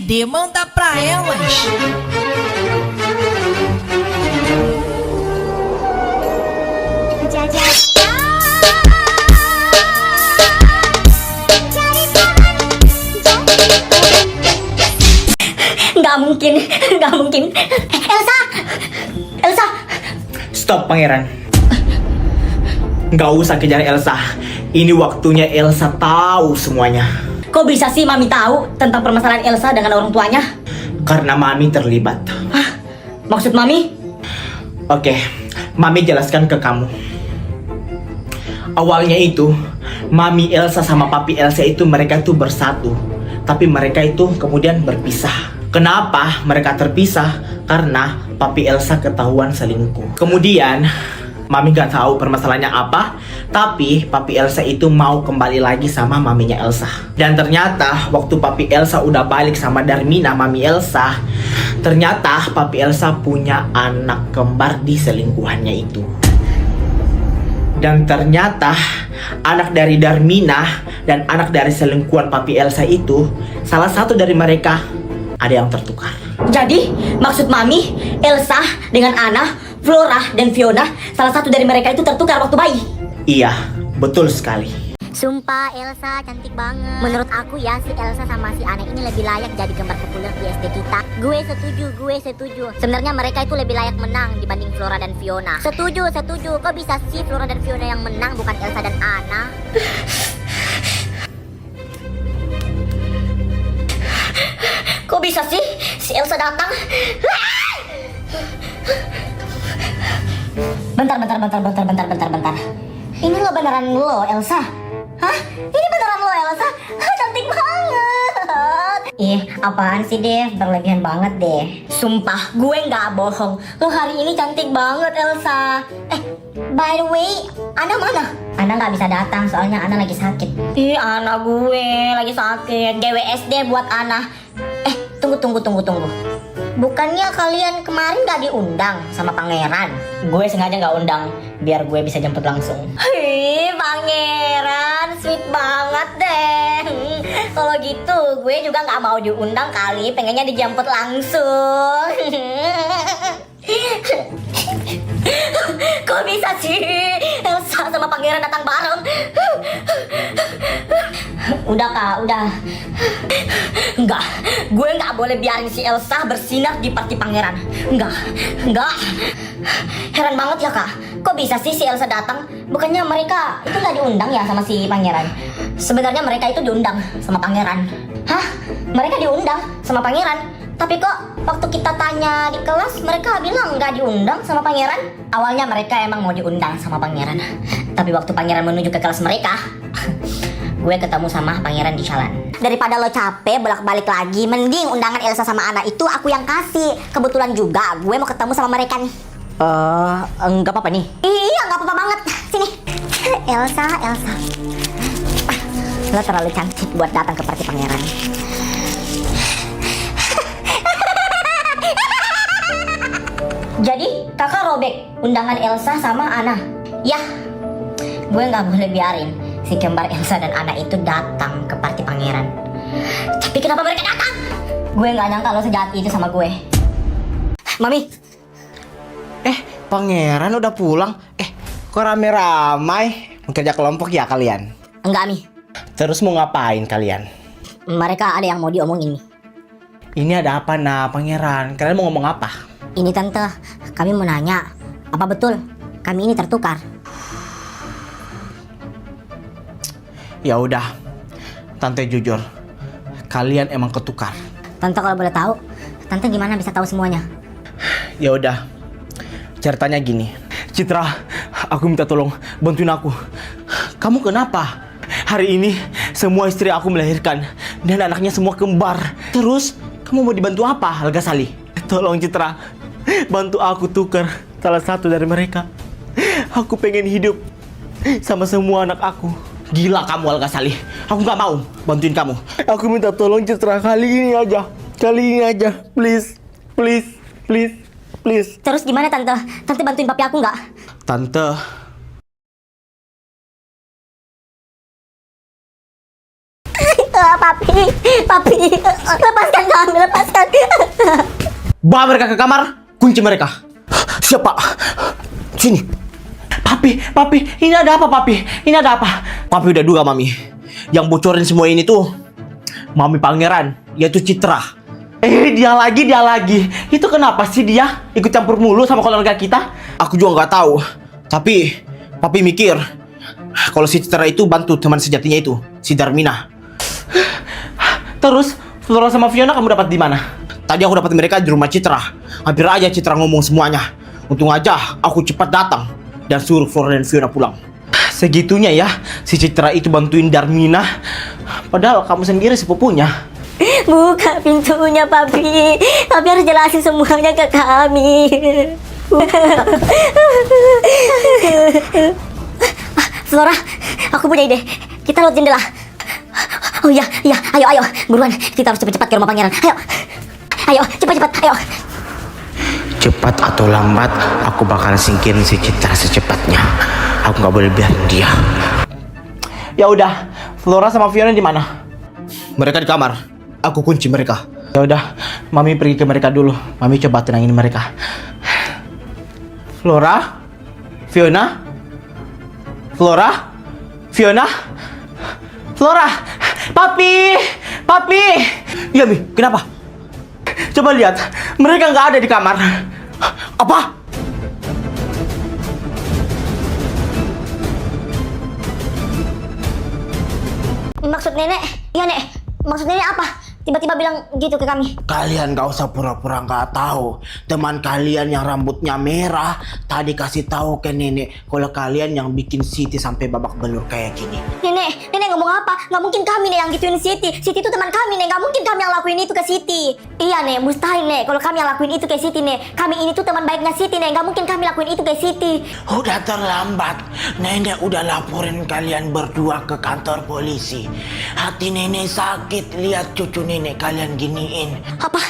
CD, manda pra elas. Nggak mungkin, nggak mungkin. Elsa, Elsa. Stop pangeran. Nggak usah kejar Elsa. Ini waktunya Elsa tahu semuanya. Kok bisa sih Mami tahu tentang permasalahan Elsa dengan orang tuanya? Karena Mami terlibat. Hah? Maksud Mami? Oke, Mami jelaskan ke kamu. Awalnya itu, Mami Elsa sama Papi Elsa itu mereka itu bersatu. Tapi mereka itu kemudian berpisah. Kenapa mereka terpisah? Karena Papi Elsa ketahuan selingkuh. Kemudian Mami gak tahu permasalahannya apa, tapi Papi Elsa itu mau kembali lagi sama maminya Elsa. Dan ternyata waktu Papi Elsa udah balik sama Darmina, Mami Elsa, ternyata Papi Elsa punya anak kembar di selingkuhannya itu. Dan ternyata anak dari Darmina dan anak dari selingkuhan Papi Elsa itu, salah satu dari mereka ada yang tertukar. Jadi maksud Mami, Elsa dengan Anna, Flora dan Fiona, salah satu dari mereka itu tertukar waktu bayi. Iya, betul sekali. Sumpah Elsa cantik banget. Menurut aku ya si Elsa sama si Anna ini lebih layak jadi gambar populer di SD kita. Gue setuju. Sebenarnya mereka itu lebih layak menang dibanding Flora dan Fiona. Setuju. Kok bisa sih Flora dan Fiona yang menang bukan Elsa dan Anna? Kok bisa sih si Elsa datang? Bentar. Ini lo beneran lo, Elsa? Hah? Ini beneran lo, Elsa? Cantik banget. Ih, apaan sih, Dev? Berlebihan banget deh. Sumpah, gue nggak bohong. Lo hari ini cantik banget, Elsa. By the way, Ana mana? Ana nggak bisa datang, soalnya Ana lagi sakit. Ih, Ana gue lagi sakit. GWSD buat Ana. Tunggu. Bukannya kalian kemarin gak diundang sama pangeran? Gue sengaja gak undang biar gue bisa jemput langsung. Hei, pangeran sweet banget deh. Kalau gitu gue juga gak mau diundang kali, pengennya dijemput langsung. Kok bisa sih Elsa sama pangeran datang bareng? Udah Kak, udah. Enggak, gue nggak boleh biarin si Elsa bersinar di party pangeran. Enggak. Heran banget ya Kak, kok bisa sih si Elsa datang? Bukannya mereka itu nggak diundang ya sama si pangeran? Sebenarnya mereka itu diundang sama pangeran. Hah? Mereka diundang sama pangeran? Tapi kok waktu kita tanya di kelas mereka bilang nggak diundang sama pangeran? Awalnya mereka emang mau diundang sama pangeran, tapi waktu pangeran menuju ke kelas mereka, gue ketemu sama pangeran di jalan. Daripada lo capek bolak-balik lagi, mending undangan Elsa sama Anna itu aku yang kasih. Kebetulan juga gue mau ketemu sama mereka nih. Enggak apa-apa nih. Iya, nggak apa-apa banget. Sini, Elsa. Lo terlalu cantik buat datang ke party pangeran. Jadi kakak robek undangan Elsa sama Anna. Ya, gue nggak boleh biarin si kembar Elsa dan Anna itu datang ke party pangeran. Tapi kenapa mereka datang? Gue nggak nyangka lo sejahat itu sama gue. Mami. Pangeran udah pulang? Kok rame-ramai? Kerja kelompok ya kalian? Enggak, Mi. Terus mau ngapain kalian? Mereka ada yang mau diomongin, Mi. Ini ada apa nah pangeran? Kalian mau ngomong apa? Ini tante, kami mau nanya, apa betul kami ini tertukar? Ya udah, tante jujur, kalian emang ketukar. Tante kalau boleh tahu, tante gimana bisa tahu semuanya? Ya udah, ceritanya gini. Citra, aku minta tolong bantuin aku. Kamu kenapa? Hari ini semua istri aku melahirkan dan anaknya semua kembar. Terus kamu mau dibantu apa, Algasali? Tolong Citra, bantu aku tukar salah satu dari mereka. Aku pengen hidup sama semua anak aku. Gila kamu Algasali, aku gak mau bantuin kamu. Aku minta tolong Citra, kali ini aja, please. Terus gimana tante? Tante bantuin papi aku nggak? Tante, Papi, lepaskan kami, Bawa mereka ke kamar, kunci mereka. Siapa? Sini. Papi, ini ada apa, Papi? Ini ada apa? Papi udah duga, Mami. Yang bocorin semua ini tuh Mami Pangeran, yaitu Citra. Dia lagi. Itu kenapa sih dia ikut campur mulu sama keluarga kita? Aku juga nggak tahu. Tapi Papi mikir kalau si Citra itu bantu teman sejatinya itu, si Darmina. Terus Flora sama Fiona kamu dapat di mana? Tadi aku dapat mereka di rumah Citra. Hampir aja Citra ngomong semuanya. Untung aja aku cepat datang dan suruh Flora dan Fiona pulang. Segitunya ya si Citra itu bantuin Darmina. Padahal kamu sendiri sepupunya. Buka pintunya, Papi. Papi harus jelasin semuanya ke kami. Flora, aku punya ide. Kita lewat jendela. Oh iya, ayo, buruan. Kita harus cepat-cepat ke rumah pangeran. Ayo, cepat, ayo. Cepat atau lambat, aku bakal singkirin si Citra secepatnya. Aku nggak boleh biarin dia. Ya udah, Flora sama Fiona di mana? Mereka di kamar. Aku kunci mereka. Ya udah, Mami pergi ke mereka dulu. Mami coba tenangin mereka. Flora, Fiona, Papi. Ya Mi, kenapa? Coba lihat, mereka nggak ada di kamar. Apa? Maksud nenek? Iya, Nek. Maksud nenek apa? Tiba-tiba bilang gitu ke kami. Kalian gak usah pura-pura gak tahu. Teman kalian yang rambutnya merah tadi kasih tahu ke nenek kalau kalian yang bikin Siti sampai babak belur kayak gini. Nenek ngomong apa? Gak mungkin kami, Nek, yang gituin Siti. Siti itu teman kami, Nek. Gak mungkin kami yang lakuin itu ke Siti. Iya, Nek. Mustahil, Nek. Kalau kami yang lakuin itu ke Siti, Nek. Kami ini tuh teman baiknya Siti, Nek. Gak mungkin kami lakuin itu ke Siti. Udah terlambat. Nenek udah laporin kalian berdua ke kantor polisi. Hati nenek sakit lihat cucu nenek kalian giniin. Apa?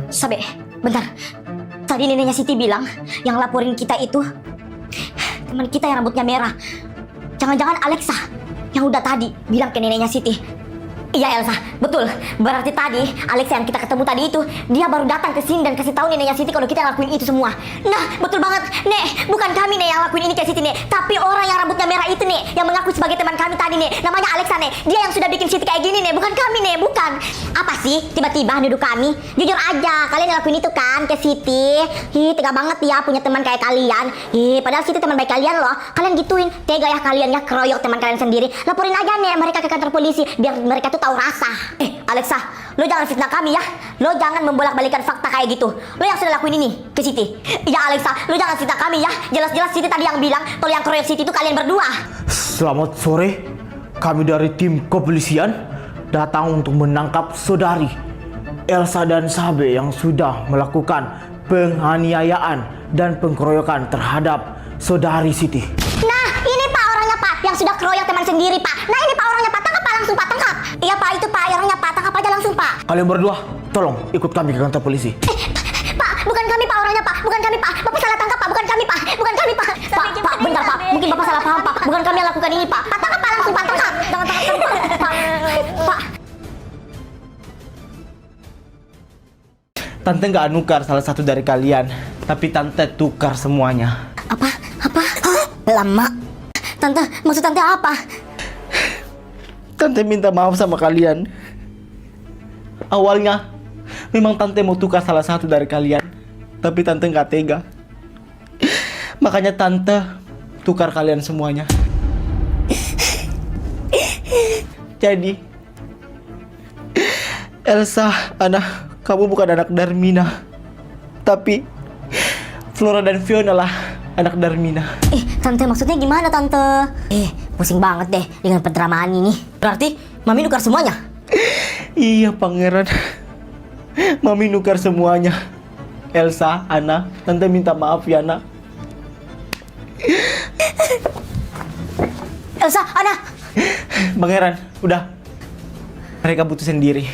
Sabe, bentar. Tadi neneknya Siti bilang yang laporin kita itu teman kita yang rambutnya merah. Jangan-jangan Alexa yang udah tadi bilang ke neneknya Siti. Iya, Elsa, betul. Berarti tadi Alexa yang kita ketemu tadi itu dia baru datang ke sini dan kasih tahu neneknya Siti kalau kita yang lakuin itu semua. Nah, betul banget, Nek. Bukan kami, Nek, yang lakuin ini ke Siti, Nek. Tapi orang yang rambutnya merah itu, Nek, yang mengaku sebagai teman kami tadi, Nek. Namanya Alexa, Nek. Dia yang sudah bikin Siti kayak gini, Nek. Bukan kami, Nek. Bukan. Apa sih? Tiba-tiba nuduh kami? Jujur aja, kalian yang lakuin itu kan ke Siti. Tega banget ya punya teman kayak kalian. Padahal Siti teman baik kalian loh. Kalian gituin. Tega ya kalian ya keroyok teman kalian sendiri. Laporin aja, Nek, mereka ke kantor polisi biar mereka tuh tahu rasa. Alexa, lo jangan fitnah kami ya. Lo jangan membolak-balikan fakta kayak gitu. Lo yang sudah lakuin ini ke Siti. Iya, Alexa, lo jangan fitnah kami ya. Jelas-jelas Siti tadi yang bilang kalau yang keroyok Siti itu kalian berdua. Selamat sore. Kami dari tim kepolisian datang untuk menangkap saudari Elsa dan Sabe yang sudah melakukan penganiayaan dan pengkeroyokan terhadap saudari Siti. Nah, ini Pak orangnya, Pak, yang sudah keroyok teman sendiri, Pak. Nah, ini Pak orangnya, Pak. Tangkap, Pak, langsung, Pak, tangkap. Iya, Pak, itu Pak orangnya, Pak. Tangkap aja langsung, Pak. Kalian berdua, tolong ikut kami ke kantor polisi. Pak, bukan kami, Pak, orangnya, Pak. Bukan kami, Pak. Bapak salah tangkap, Pak. Bukan kami, Pak. Bukan kami, Pak. Pak, bentar, Pak. Mungkin Bapak salah paham, Pak. Bukan kami yang lakukan ini, Pak. Pak, tangkap, Pak, langsung, Pak. Tangkap. Jangan tangkap, Pak. Pak. Tante nggak nukar salah satu dari kalian, tapi Tante tukar semuanya. Apa? Lama. Tante, maksud Tante apa? Tante minta maaf sama kalian. Awalnya memang Tante mau tukar salah satu dari kalian, tapi Tante nggak tega. Makanya Tante tukar kalian semuanya. Jadi Elsa, anak, kamu bukan anak Darmina, tapi Flora dan Fiona lah anak Darmina. Tante, maksudnya gimana, Tante? Pusing banget deh dengan pendramaan ini. Berarti Mami nukar semuanya? Iya, Pangeran. Mami nukar semuanya. Elsa, Ana, Tante minta maaf ya, Nak. Elsa, Ana. Pangeran, udah. Mereka butuh sendiri.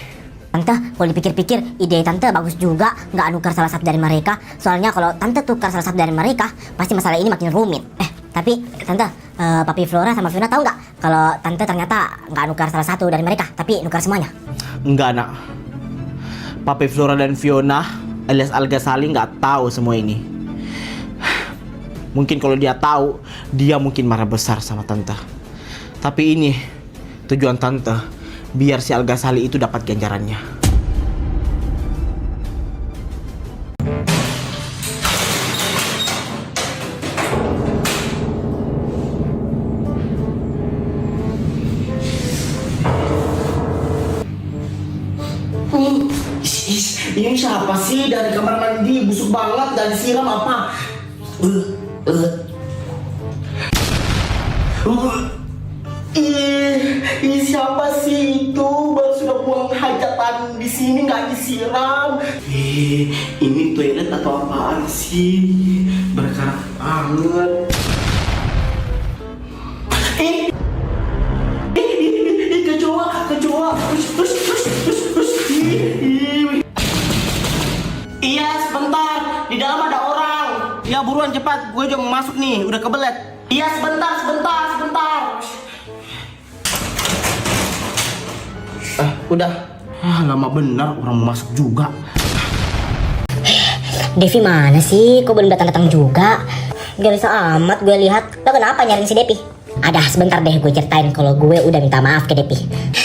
Tante, kalau dipikir-pikir ide Tante bagus juga, nggak nukar salah satu dari mereka. Soalnya kalau Tante tukar salah satu dari mereka, pasti masalah ini makin rumit. Tapi Tante, Papi Flora sama Fiona tahu nggak kalau Tante ternyata nggak nukar salah satu dari mereka, tapi nukar semuanya? Enggak, Nak. Papi Flora dan Fiona alias Al-Ghazali nggak tahu semua ini. Mungkin kalau dia tahu, dia mungkin marah besar sama tante. Tapi ini tujuan tante, biar si Al-Ghazali itu dapat ganjarannya. Ini siapa sih dari kamar mandi? Busuk banget, dan disiram apa? Ini siapa sih itu? Baru sudah buang hajatan di sini nggak disiram. Ini toilet atau apaan sih? Berkarat banget. Kecoa. Iya, sebentar. Di dalam ada orang. Ya buruan cepat, gue juga mau masuk nih, udah kebelet. Iya, sebentar. Udah. Lama benar orang mau masuk juga. Devi mana sih? Kok belum datang-datang juga? Gak bisa amat gue lihat. Lo kenapa nyariin si Devi? Ada, sebentar deh gue ceritain kalau gue udah minta maaf ke Devi.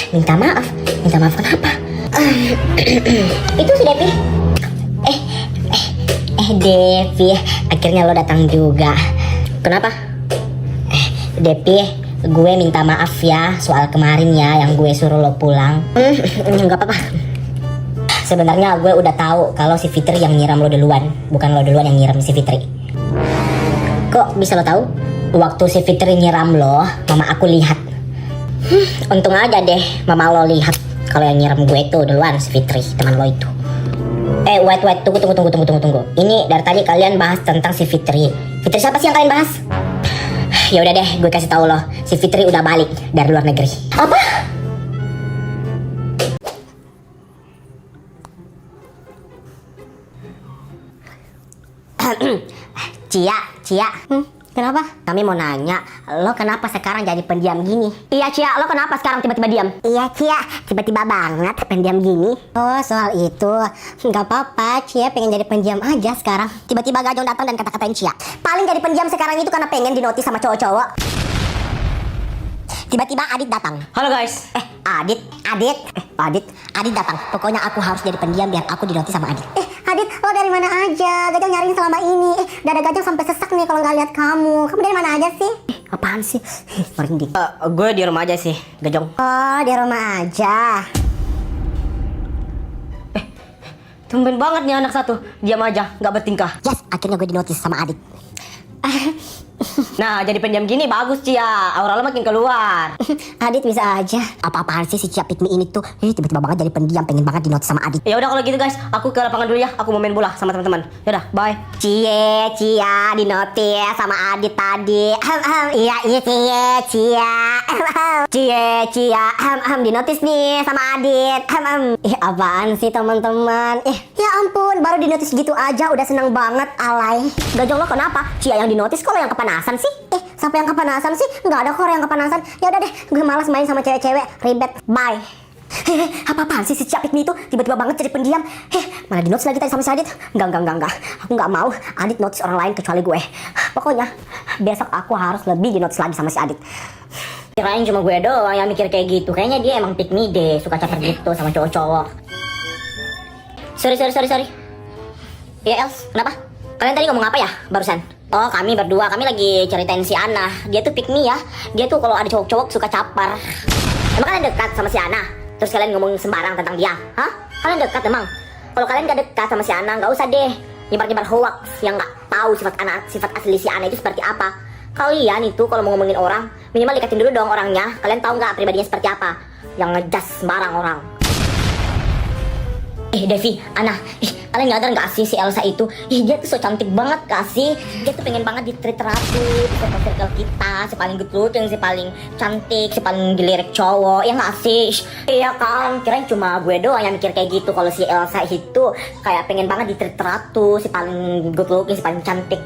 Minta maaf? Minta maaf kenapa? Itu si Devi. Devi, akhirnya lo datang juga. Kenapa? Devi, gue minta maaf ya soal kemarin ya yang gue suruh lo pulang. Nggak apa-apa. Sebenarnya gue udah tahu kalau si Fitri yang nyiram lo duluan, bukan lo duluan yang nyiram si Fitri. Kok bisa lo tahu? Waktu si Fitri nyiram lo, mama aku lihat. Untung aja deh mama lo lihat kalau yang nyiram gue itu duluan si Fitri, teman lo itu. Wait, tunggu. Ini dari tadi kalian bahas tentang si Fitri. Fitri siapa sih yang kalian bahas? Ya udah deh, gue kasih tahu lo, si Fitri udah balik dari luar negeri. Apa? Cia. Kenapa? Kami mau nanya, lo kenapa sekarang jadi pendiam gini? Iya Cia, lo kenapa sekarang tiba-tiba diam? Iya Cia, tiba-tiba banget pendiam gini. Oh soal itu, nggak apa-apa Cia pengen jadi pendiam aja sekarang. Tiba-tiba Gajong datang dan kata-katain Cia. Paling jadi pendiam sekarang itu karena pengen dinotis sama cowok-cowok. Tiba-tiba Adit datang. Halo guys. Adit datang. Pokoknya aku harus jadi pendiam biar aku dinotis sama Adit. Adit, lo dari mana aja? Gajong nyariin selama ini. Dada Gajong sampai sesak nih kalau nggak lihat kamu. Kamu dari mana aja sih? Apaan sih? Merinding. Gue di rumah aja sih, Gajong. Oh, di rumah aja. Tumben banget nih anak satu, diam aja, nggak bertingkah. Yes, akhirnya gue dinotis sama Adit. Nah, jadi pendiam gini bagus Cia, aura lo makin keluar. Adit bisa aja. Apa-apaan sih si Cia Pikmi ini tuh? Tiba-tiba banget jadi pendiam, pengen banget dinotis sama Adit. Ya udah kalau gitu guys, aku ke lapangan dulu ya, aku mau main bola sama teman-teman. Yaudah, bye. Cia dinotis sama Adit tadi. Iya Cia. Dinotis nih sama Adit. Apaan sih teman-teman? Ya ampun, baru dinotis gitu aja udah seneng banget, alay. Gajong lo kenapa? Cia yang dinotis kok lo yang kepanasan sih? Sampai yang kepanasan sih? Nggak ada kok yang kepanasan. Ya udah deh, gue malas main sama cewek-cewek, ribet. Bye. Apa-apaan sih si Cia Pikmi itu tiba-tiba banget jadi pendiam? Mana di notes lagi tadi sama si Adit? Enggak. Aku nggak mau Adit notice orang lain kecuali gue. Pokoknya besok aku harus lebih di notice lagi sama si Adit. Kirain cuma gue doang yang mikir kayak gitu. Kayaknya dia emang Pikmi deh, suka caper gitu sama cowok-cowok. Sorry. Ya Els, kenapa? Kalian tadi ngomong apa ya barusan? Oh, kami berdua, kami lagi ceritain si Ana. Dia tuh Pikmi ya. Dia tuh kalau ada cowok-cowok suka capar. Emang kalian dekat sama si Ana? Terus kalian ngomong sembarang tentang dia? Hah? Kalian dekat emang? Kalau kalian gak dekat sama si Ana, gak usah deh nyebar-nyebar hoax yang gak tahu sifat asli si Ana itu seperti apa. Kalian itu kalau mau ngomongin orang, minimal dekatin dulu dong orangnya. Kalian tahu gak pribadinya seperti apa? Yang ngejas sembarang orang. Devi, Ana, kalian nyadar gak sih si Elsa itu? Dia tuh so cantik banget gak sih? Dia tuh pengen banget di-treat ratu di circle kita, si paling good looking, si paling cantik, si paling dilirik cowok, ya gak sih? Iya kan, kirain cuma gue doang yang mikir kayak gitu. Kalau si Elsa itu kayak pengen banget di-treat ratu, si paling good looking, si paling cantik.